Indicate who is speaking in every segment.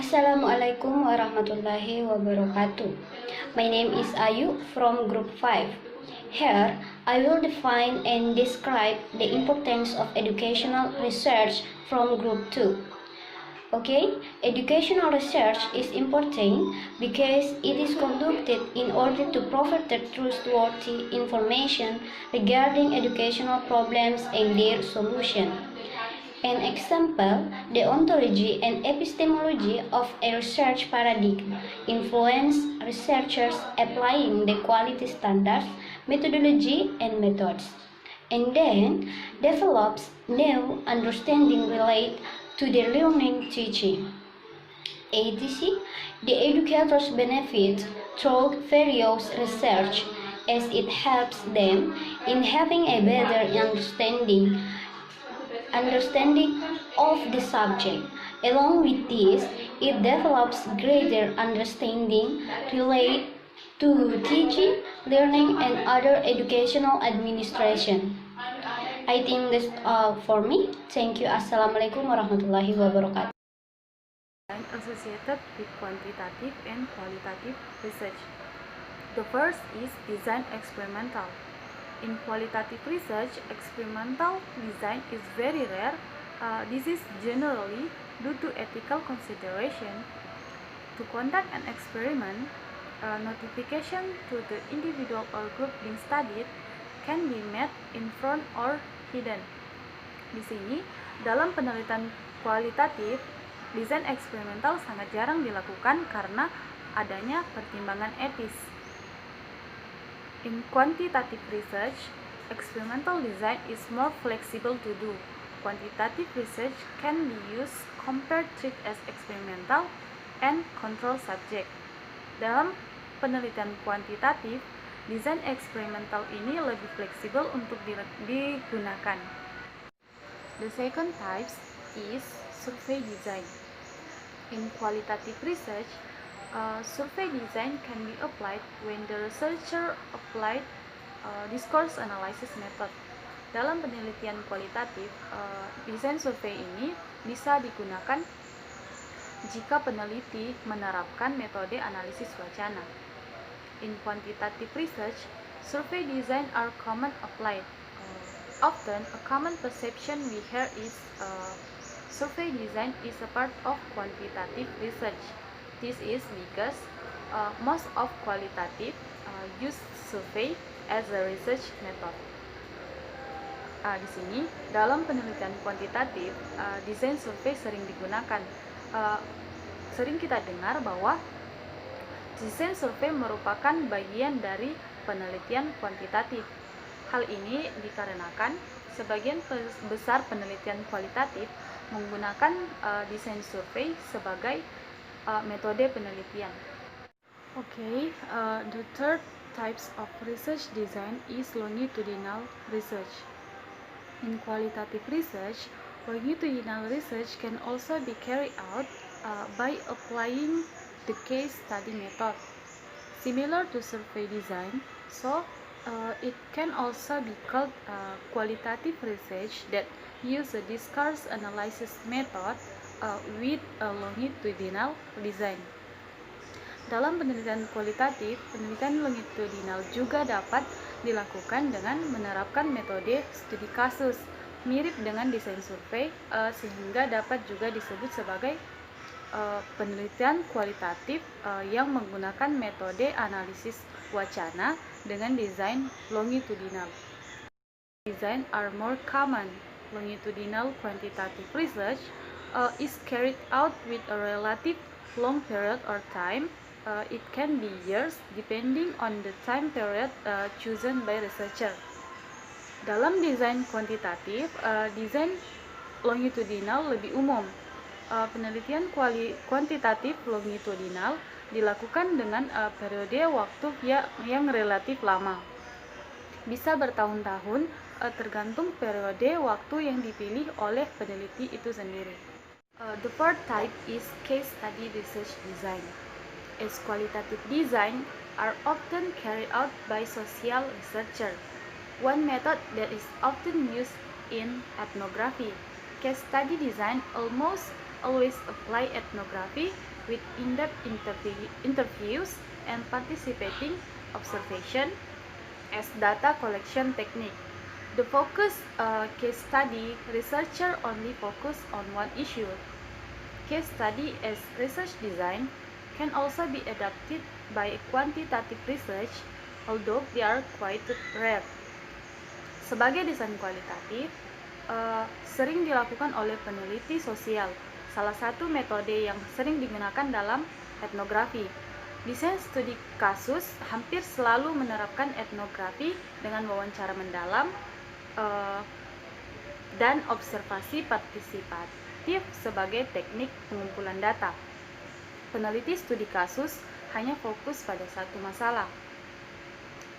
Speaker 1: Assalamualaikum warahmatullahi wabarakatuh. My name is Ayu from Group 5. Here, I will define and describe the importance of educational research from Group 2. Okay, educational research is important because it is conducted in order to provide the trustworthy information regarding educational problems and their solution. An example, the ontology and epistemology of a research paradigm influence researchers applying the quality standards, methodology, and methods, and then develops new understanding related to the learning teaching. ATC, the educators benefit through various research as it helps them in having a better understanding of the subject. Along with this, it develops greater understanding related to teaching, learning, and other educational administration. I think that's all for me. Thank you. Assalamualaikum warahmatullahi wabarakatuh.
Speaker 2: Associated with quantitative and qualitative research. The first is design experimental. In qualitative research, experimental design is very rare. This is generally due to ethical consideration. To conduct an experiment, notification to the individual or group being studied can be made in front or hidden. Di sini, dalam penelitian kualitatif, desain eksperimental sangat jarang dilakukan karena adanya pertimbangan etis. In quantitative research, experimental design is more flexible to do. Quantitative research can be used compared treat as experimental and control subject. Dalam penelitian kuantitatif, desain eksperimental ini lebih fleksibel untuk digunakan. The second type is survey design. In qualitative research, survey design can be applied when the researcher applied discourse analysis method. Dalam penelitian kualitatif, desain survei ini bisa digunakan jika peneliti menerapkan metode analisis wacana. In quantitative research, survey design are common applied. Often, a common perception we hear is survey design is a part of quantitative research. This is because most of qualitative use survey as a research method. Di sini, dalam penelitian kuantitatif, desain survei sering digunakan. Sering kita dengar bahwa desain survei merupakan bagian dari penelitian kuantitatif. Hal ini dikarenakan sebagian besar penelitian kualitatif menggunakan desain survei sebagai metode penelitian. Okay, the third types of research design is longitudinal research. In qualitative research, longitudinal research can also be carried out by applying the case study method. Similar to survey design, so it can also be called qualitative research that use a discourse analysis method with a longitudinal design. Dalam penelitian kualitatif, penelitian longitudinal juga dapat dilakukan dengan menerapkan metode studi kasus, mirip dengan desain survei, sehingga dapat juga disebut sebagai penelitian kualitatif yang menggunakan metode analisis wacana dengan desain longitudinal. Design are more common. Longitudinal quantitative research is carried out with a relative long period or time. It can be years depending on the time period chosen by researcher. Dalam desain kuantitatif, desain longitudinal lebih umum. Penelitian kuantitatif longitudinal dilakukan dengan periode waktu yang relatif lama. Bisa bertahun-tahun, tergantung periode waktu yang dipilih oleh peneliti itu sendiri. The fourth type is case study research design. As qualitative design are often carried out by social researcher. One method that is often used in ethnography. Case study design almost always apply ethnography with in-depth interviews and participating observation as data collection technique. The focus case study researcher only focus on one issue. Case study as research design can also be adapted by quantitative research, although they are quite rare. Sebagai desain kualitatif, sering dilakukan oleh peneliti sosial. Salah satu metode yang sering digunakan dalam etnografi. Desain studi kasus hampir selalu menerapkan etnografi dengan wawancara mendalam dan observasi partisipatif sebagai teknik pengumpulan data. Peneliti studi kasus hanya fokus pada satu masalah.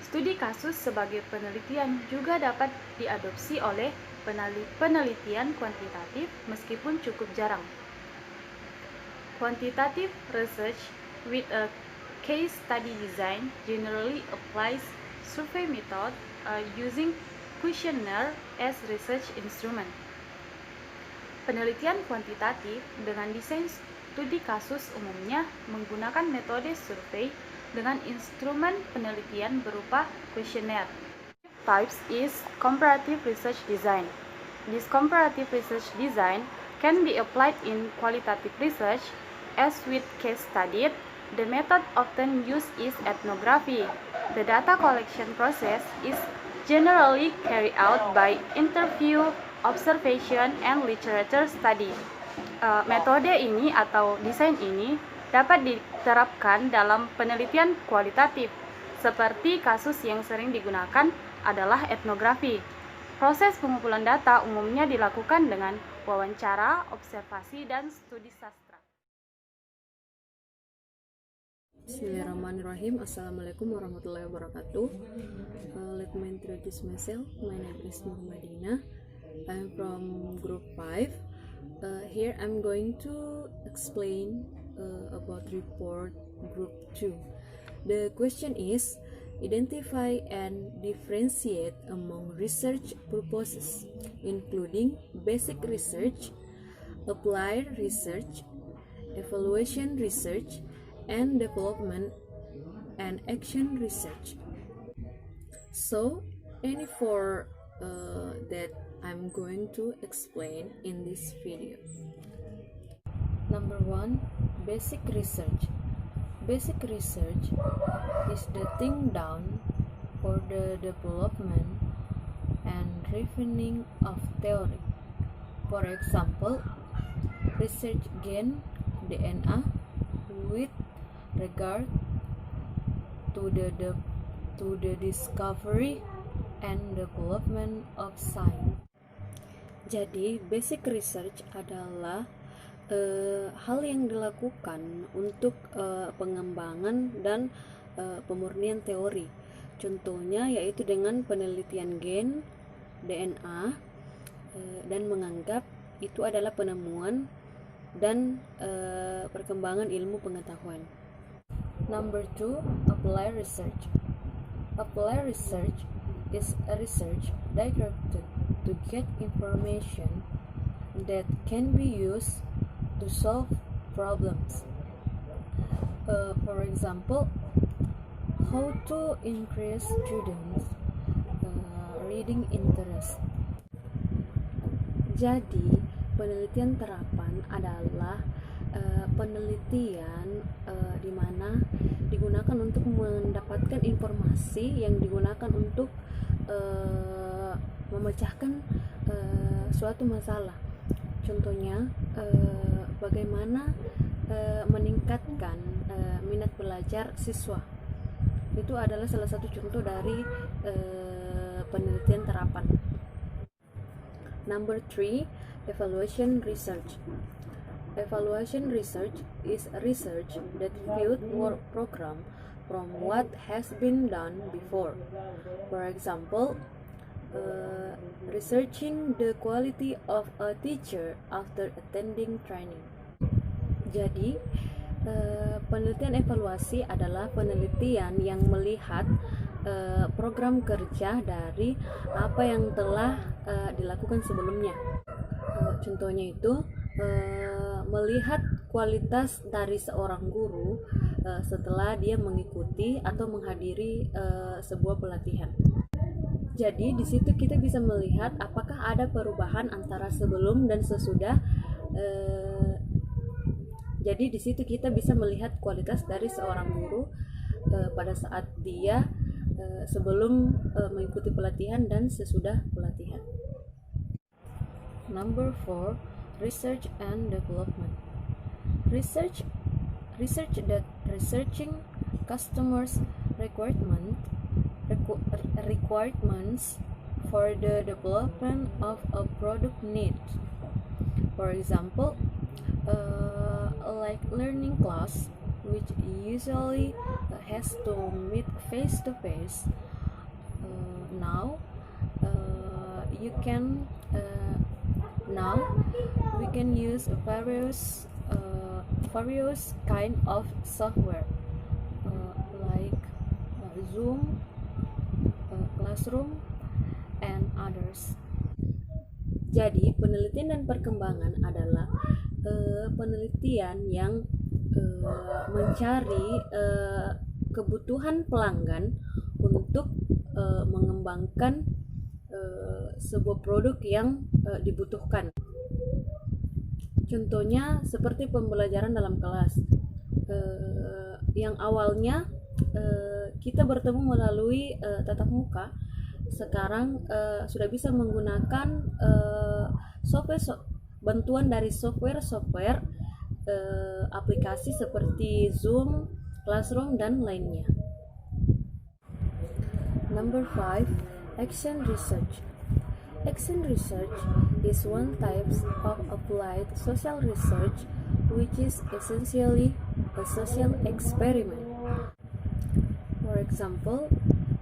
Speaker 2: Studi kasus sebagai penelitian juga dapat diadopsi oleh penelitian kuantitatif meskipun cukup jarang. Quantitative research with a case study design generally applies survey method using questionnaire as research instrument. Penelitian kuantitatif dengan desain studi kasus umumnya menggunakan metode survei dengan instrumen penelitian berupa questionnaire. Types is comparative research design. This comparative research design can be applied in qualitative research. As with case study, the method often used is ethnography. The data collection process is generally carried out by interview, observation, and literature study. Metode ini atau desain ini dapat diterapkan dalam penelitian kualitatif. Seperti kasus yang sering digunakan adalah etnografi. Proses pengumpulan data umumnya dilakukan dengan wawancara, observasi, dan studi sastra.
Speaker 3: Bismillahirrahmanirrahim. Assalamualaikum warahmatullahi wabarakatuh. Let me introduce myself. My name is Nur Madina. I'm from Group 5. Here I'm going to explain about report Group 2. The question is, identify and differentiate among research purposes, including basic research, applied research, evaluation research, and development and action research. So, any four that I'm going to explain in this video. Number 1, basic research. Basic research is the thing done for the development and refining of theory. For example, research gain DNA with regard to the discovery and development of science. Jadi, basic research adalah hal yang dilakukan untuk pengembangan dan pemurnian teori. Contohnya yaitu dengan penelitian gen, DNA, dan menganggap itu adalah penemuan dan perkembangan ilmu pengetahuan. Number 2, applied research. Applied research is a research directed to get information that can be used to solve problems. For example, how to increase students' reading interest. Jadi, penelitian terapan adalah penelitian di mana digunakan untuk mendapatkan informasi yang digunakan untuk memecahkan suatu masalah. Contohnya, bagaimana meningkatkan minat belajar siswa. Itu adalah salah satu contoh dari penelitian terapan. Number 3, evaluation research. Evaluation research is a research that views work program from what has been done before. For example, researching the quality of a teacher after attending training. Jadi, penelitian evaluasi adalah penelitian yang melihat program kerja dari apa yang telah dilakukan sebelumnya. Contohnya itu melihat kualitas dari seorang guru setelah dia mengikuti atau menghadiri sebuah pelatihan. Jadi di situ kita bisa melihat apakah ada perubahan antara sebelum dan sesudah. Jadi di situ kita bisa melihat kualitas dari seorang guru pada saat dia sebelum mengikuti pelatihan dan sesudah pelatihan. Number 4, research and development. Researching customers' requirements for the development of a product need. For example, like learning class, which usually has to meet face to face. Now we can use various kind of software like Zoom, Classroom, and others. Jadi penelitian dan perkembangan adalah penelitian yang mencari kebutuhan pelanggan untuk mengembangkan sebuah produk yang dibutuhkan. Contohnya seperti pembelajaran dalam kelas, yang awalnya kita bertemu melalui tatap muka, sekarang sudah bisa menggunakan bantuan dari software aplikasi seperti Zoom, Classroom, dan lainnya. Number 5, action research. Action research is one type of applied social research which is essentially a social experiment. For example,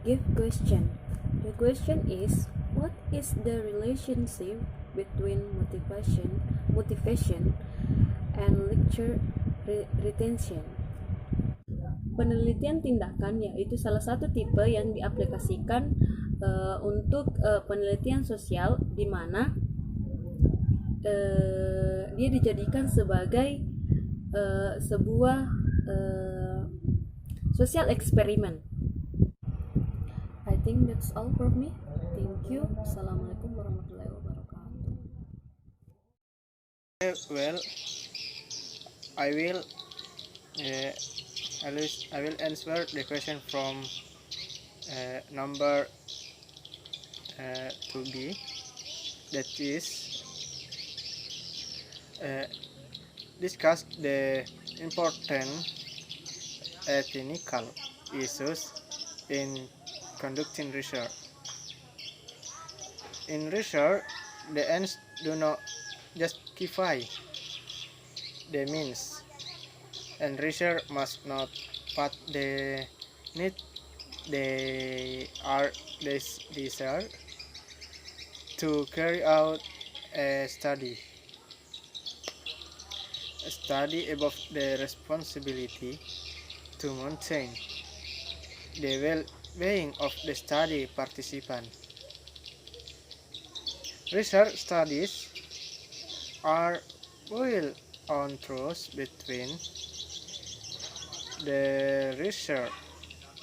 Speaker 3: give question. The question is, what is the relationship between motivation and lecture retention? Penelitian tindakan yaitu salah satu tipe yang diaplikasikan untuk penelitian sosial, di mana dia dijadikan sebagai sebuah social experiment. I think that's all for me. Thank you. Assalamualaikum warahmatullahi wabarakatuh.
Speaker 4: Well, I will answer the question from number 2B. That is discuss the important ethical issues in conducting research. In research, the ends do not justify the means, and research must not put the need they are desired to carry out a study above the responsibility to maintain the well-being of the study participant. Research studies are built on trust between the researcher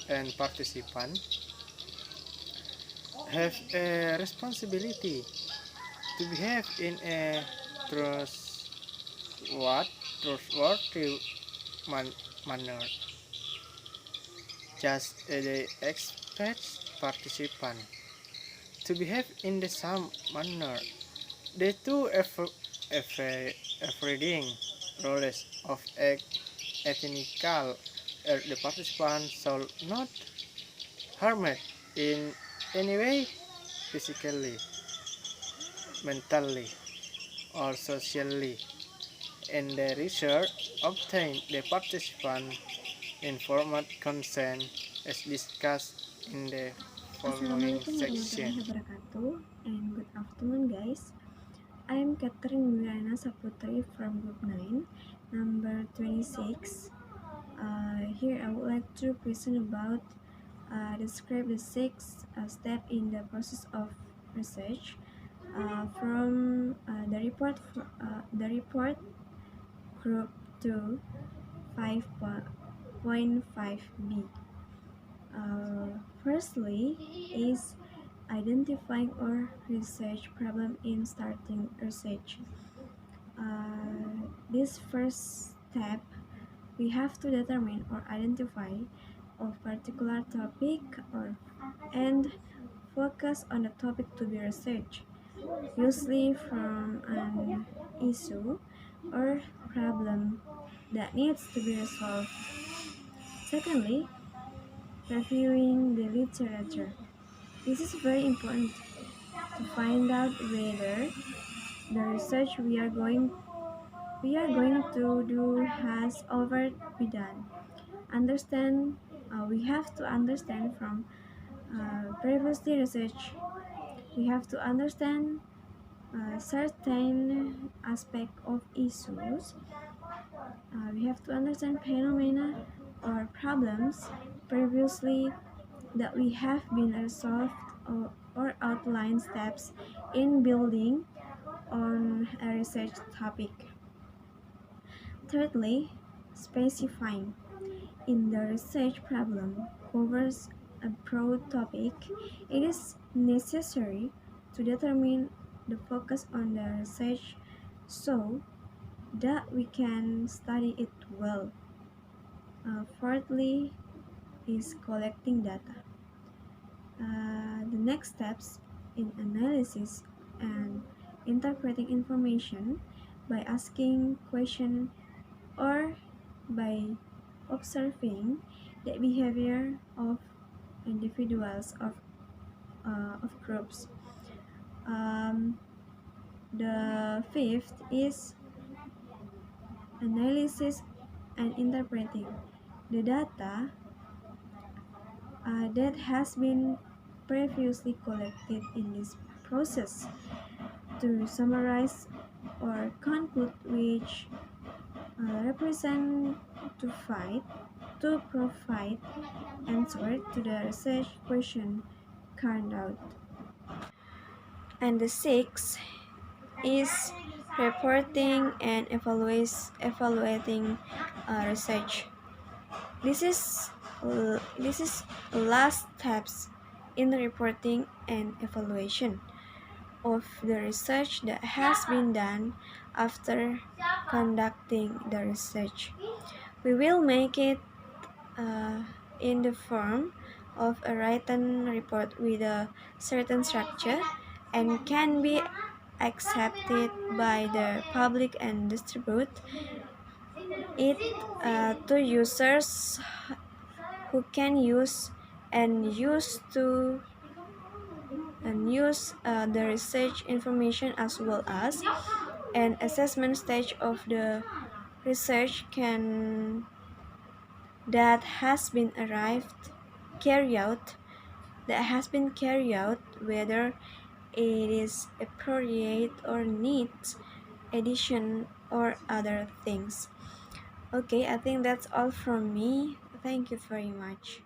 Speaker 4: and participant have a responsibility to behave in a trustworthy manner, just as they expect participant to behave in the same manner. The two everyday roles of ethical the participant shall not harm it in any way, physically, mentally, or socially. In the research obtained, the participant informed consent as discussed in the following
Speaker 5: Assalamualaikum
Speaker 4: section.
Speaker 5: warahmatullahi wabarakatuh, and good afternoon guys. I am Catherine Wirana Saputri from group 9, number 26. Here I would like to present about describe the 6 steps in the process of research from the report group to 5.5b. Firstly is identifying or research problem in starting research. This first step, we have to determine or identify a particular topic and focus on the topic to be researched, usually from an issue or problem that needs to be resolved. Secondly, reviewing the literature. This is very important to find out whether the research we are going to do has already been done. We have to understand from previously research. We have to understand certain aspect of issues. We have to understand phenomena or problems previously that we have been resolved or outline steps in building on a research topic. Thirdly, specifying. In the research problem covers a broad topic, it is necessary to determine the focus on the research so that we can study it well. Fourthly is collecting data. The next steps in analysis and interpreting information by asking questions or by observing the behavior of individuals of groups. The fifth is analysis and interpreting the data that has been previously collected in this process to summarize or conclude which represent to provide answer to the research question carried out. And the sixth is reporting and evaluating research. This is last steps in reporting and evaluation of the research that has been done after conducting the research. We will make it in the form of a written report with a certain structure and can be accepted by the public and distribute it to users who can use the research information as well as an assessment stage of the research that has been carried out, whether it is appropriate or needs addition or other things. Okay, I think that's all from me. Thank you very much.